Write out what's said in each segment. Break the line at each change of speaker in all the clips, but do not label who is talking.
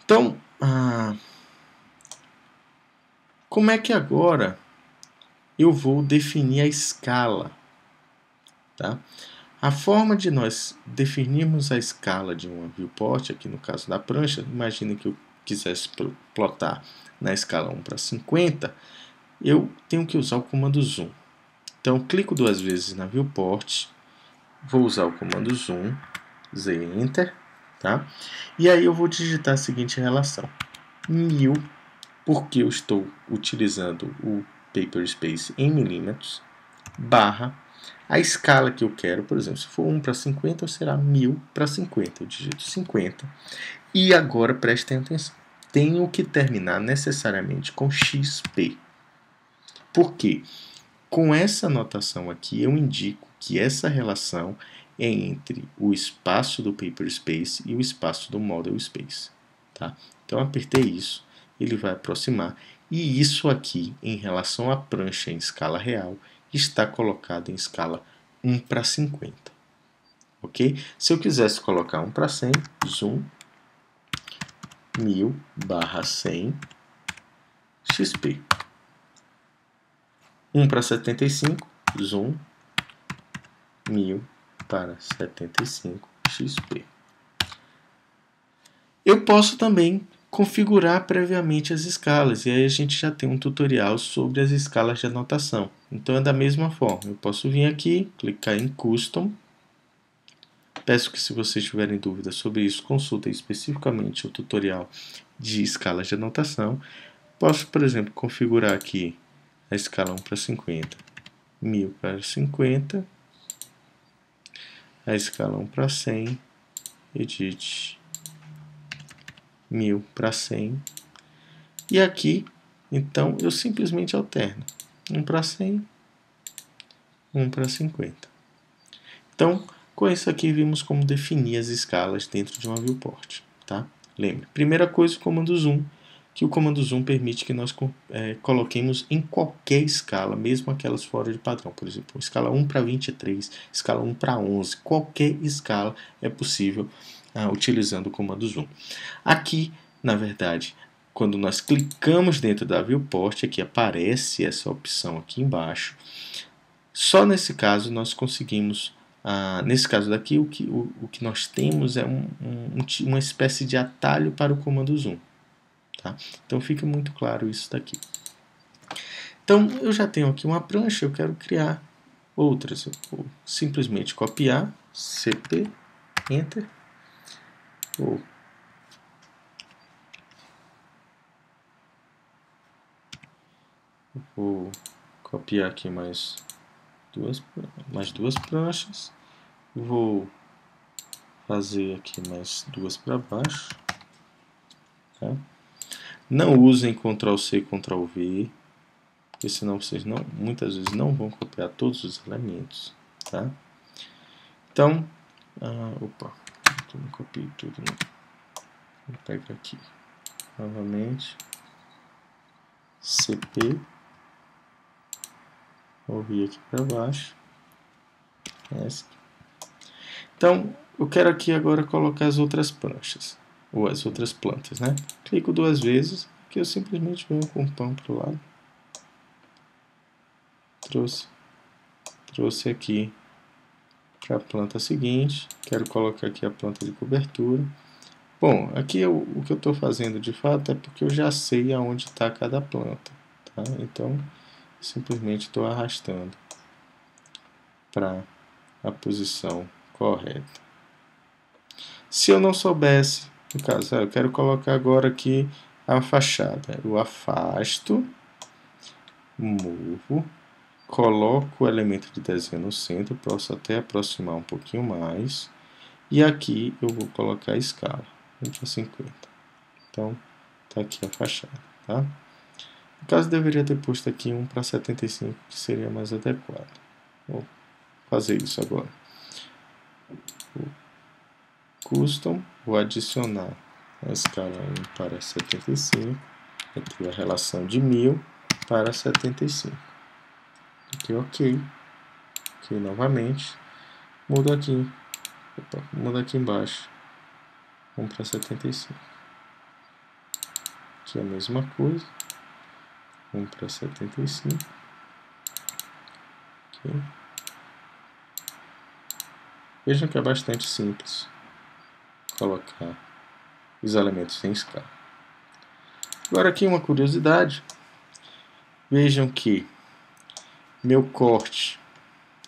Então, como é que agora eu vou definir a escala? Tá? A forma de nós definirmos a escala de uma viewport, aqui no caso da prancha, imagine que eu quisesse plotar na escala 1 para 50, eu tenho que usar o comando zoom. Então, eu clico 2 vezes na viewport, vou usar o comando zoom, Z Enter, tá? E aí eu vou digitar a seguinte relação: 1000, porque eu estou utilizando o Paperspace em milímetros, barra a escala que eu quero, por exemplo, se for 1 para 50, será 1000 para 50. Eu digito 50. E agora prestem atenção. Tenho que terminar necessariamente com XP. Por quê? Com essa notação aqui, eu indico que essa relação é entre o espaço do Paperspace e o espaço do Model Space. Tá? Então, apertei isso, ele vai aproximar. E isso aqui, em relação à prancha em escala real, está colocado em escala 1 para 50. Ok? Se eu quisesse colocar 1 para 100, zoom, 1000 barra 100, XP. 1 para 75, zoom, 1000 para 75, XP. Eu posso também configurar previamente as escalas, e aí a gente já tem um tutorial sobre as escalas de anotação. Então é da mesma forma, eu posso vir aqui, clicar em Custom. Peço que, se vocês tiverem dúvidas sobre isso, consultem especificamente o tutorial de escalas de anotação. Posso, por exemplo, configurar aqui a escala 1 para 50, 1000 para 50, a escala 1 para 100, edit 1000 para 100, e aqui, então, eu simplesmente alterno 1 para 100, 1 para 50. Então, com isso aqui, vimos como definir as escalas dentro de uma viewport. Tá? Lembre, primeira coisa, o comando zoom, que o comando zoom permite que nós coloquemos em qualquer escala, mesmo aquelas fora de padrão. Por exemplo, escala 1 para 23, escala 1 para 11, qualquer escala é possível utilizando o comando zoom. Aqui, na verdade, quando nós clicamos dentro da viewport, aqui aparece essa opção aqui embaixo. Só nesse caso nós conseguimos, nesse caso daqui, o que nós temos é uma espécie de atalho para o comando zoom. Tá? Então fica muito claro isso daqui. Então eu já tenho aqui uma prancha, eu quero criar outras. Eu vou simplesmente copiar, CP, Enter. Vou copiar aqui mais duas pranchas. Vou fazer aqui mais duas para baixo. Tá? Não usem Ctrl+C, Ctrl+V, porque senão vocês muitas vezes não vão copiar todos os elementos. Tá? Então, não copiei tudo, não. Vou pegar aqui novamente, CP, vou vir aqui para baixo, então eu quero aqui agora colocar as outras pranchas, ou as outras plantas, né? Clico 2 vezes, que eu simplesmente venho com o pão para o lado, trouxe aqui para a planta seguinte, quero colocar aqui a planta de cobertura. Bom, aqui o que eu estou fazendo de fato é porque eu já sei aonde está cada planta, tá? Então, simplesmente estou arrastando para a posição correta. Se eu não soubesse, no caso, eu quero colocar agora aqui a fachada, eu afasto, movo, coloco o elemento de desenho no centro, posso até aproximar um pouquinho mais, e aqui eu vou colocar a escala, 1 para 50. Então, está aqui a fachada. Tá? No caso, deveria ter posto aqui 1 para 75, que seria mais adequado. Vou fazer isso agora. Custom, vou adicionar a escala 1 para 75, aqui a relação de 1000 para 75. Aqui, ok novamente, mudo aqui embaixo, 1 para 75. Aqui é a mesma coisa. Vamos para 75. Okay. Vejam que é bastante simples colocar os elementos em escala. Agora aqui uma curiosidade. Vejam que meu corte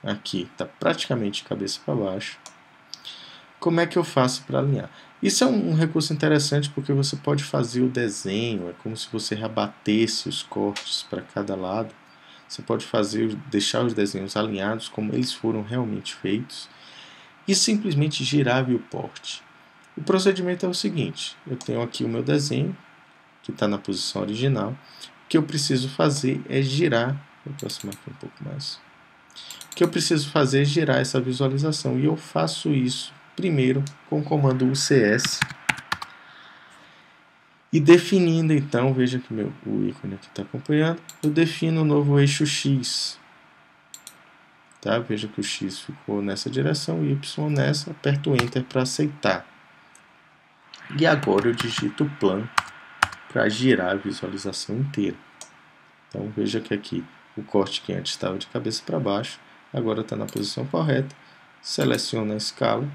aqui está praticamente de cabeça para baixo. Como é que eu faço para alinhar? Isso é um recurso interessante porque você pode fazer o desenho, é como se você rebatesse os cortes para cada lado. Você pode deixar os desenhos alinhados como eles foram realmente feitos e simplesmente girar a viewport. O procedimento é o seguinte: eu tenho aqui o meu desenho que está na posição original. O que eu preciso fazer é girar. Vou aproximar aqui um pouco mais. O que eu preciso fazer é girar essa visualização e eu faço isso primeiro com o comando UCS e definindo então, veja que o ícone aqui está acompanhando, eu defino o novo eixo X. Tá? Veja que o X ficou nessa direção, o Y nessa, aperto Enter para aceitar. E agora eu digito Plan para girar a visualização inteira. Então veja que aqui o corte que antes estava de cabeça para baixo, agora está na posição correta, seleciono a escala,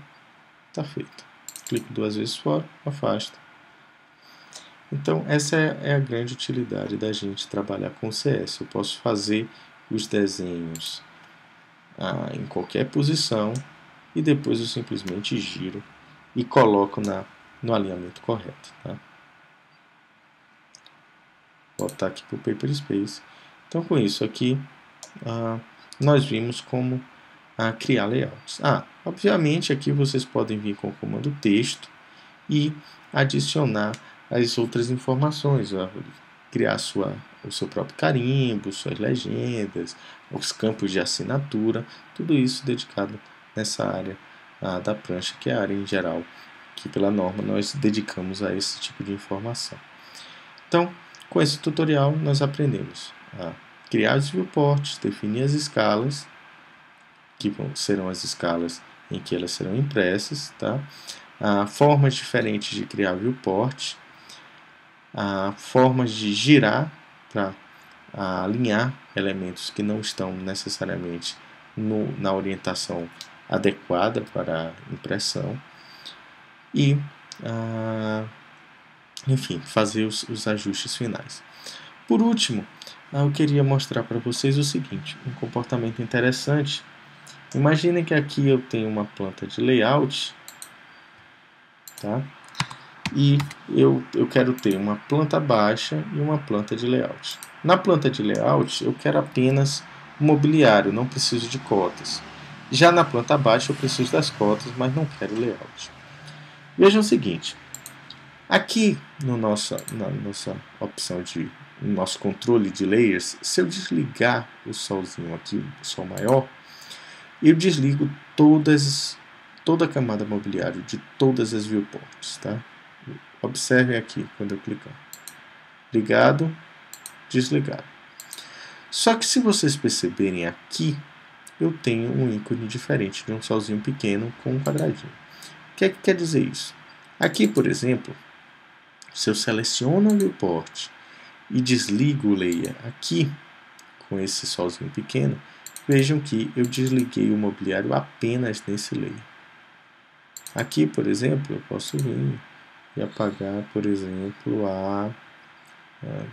está feito. Clico duas vezes fora, afasta. Então essa é a grande utilidade da gente trabalhar com CS. Eu posso fazer os desenhos em qualquer posição e depois eu simplesmente giro e coloco no alinhamento correto. Tá? Vou voltar aqui para o Paper Space. Então com isso aqui nós vimos como criar layouts. Obviamente aqui vocês podem vir com o comando texto e adicionar as outras informações, criar o seu próprio carimbo, suas legendas, os campos de assinatura, tudo isso dedicado nessa área da prancha, que é a área em geral, que pela norma nós dedicamos a esse tipo de informação. Então, com esse tutorial nós aprendemos a criar os viewports, definir as escalas, que serão as escalas em que elas serão impressas, tá? Formas diferentes de criar viewport, formas de girar para alinhar elementos que não estão necessariamente na orientação adequada para a impressão e, enfim, fazer os ajustes finais. Por último, eu queria mostrar para vocês o seguinte, um comportamento interessante. Imaginem que aqui eu tenho uma planta de layout, tá? E eu quero ter uma planta baixa e uma planta de layout. Na planta de layout eu quero apenas mobiliário, não preciso de cotas. Já na planta baixa eu preciso das cotas, mas não quero layout. Vejam o seguinte, aqui na nossa opção no nosso controle de layers, se eu desligar o solzinho aqui, o sol maior, eu desligo toda a camada mobiliário de todas as viewports, tá? Observem aqui quando eu clicar. Ligado, desligado. Só que se vocês perceberem aqui, eu tenho um ícone diferente de um solzinho pequeno com um quadradinho. O que é que quer dizer isso? Aqui, por exemplo, se eu seleciono o viewport e desligo o layer aqui, com esse solzinho pequeno, vejam que eu desliguei o mobiliário apenas nesse layer. Aqui, por exemplo, eu posso vir e apagar, por exemplo,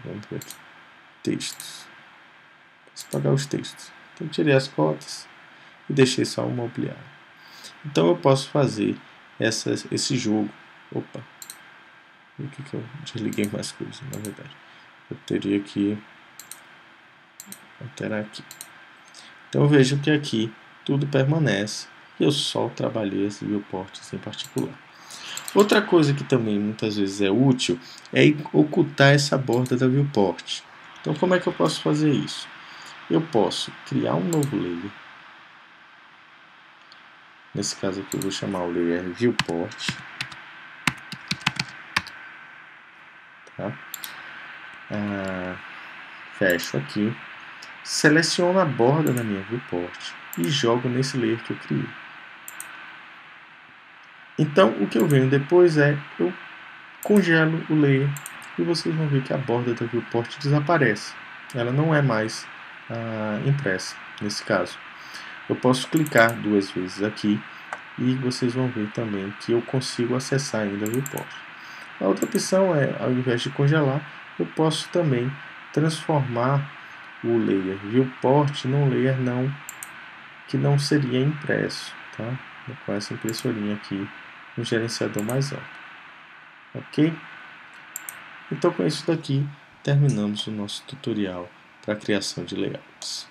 vamos ver aqui, textos. Posso apagar os textos. Então, tirei as cotas e deixei só o mobiliário. Então, eu posso fazer esse jogo. Opa! Por que eu desliguei mais coisas, na verdade? Eu teria que alterar aqui. Então, vejo que aqui tudo permanece e eu só trabalhei esses viewports em particular. Outra coisa que também muitas vezes é útil é ocultar essa borda da viewport. Então, como é que eu posso fazer isso? Eu posso criar um novo layer. Nesse caso aqui eu vou chamar o layer viewport. Tá? Fecho aqui. Seleciono a borda da minha viewport e jogo nesse layer que eu criei. Então, o que eu venho depois eu congelo o layer e vocês vão ver que a borda da viewport desaparece. Ela não é mais impressa nesse caso. Eu posso clicar 2 vezes aqui e vocês vão ver também que eu consigo acessar ainda a viewport. A outra opção é, ao invés de congelar, eu posso também transformar o layer viewport num layer que não seria impresso, tá? Com essa impressorinha aqui no gerenciador mais amplo. Ok? Então, com isso daqui, terminamos o nosso tutorial para a criação de layouts.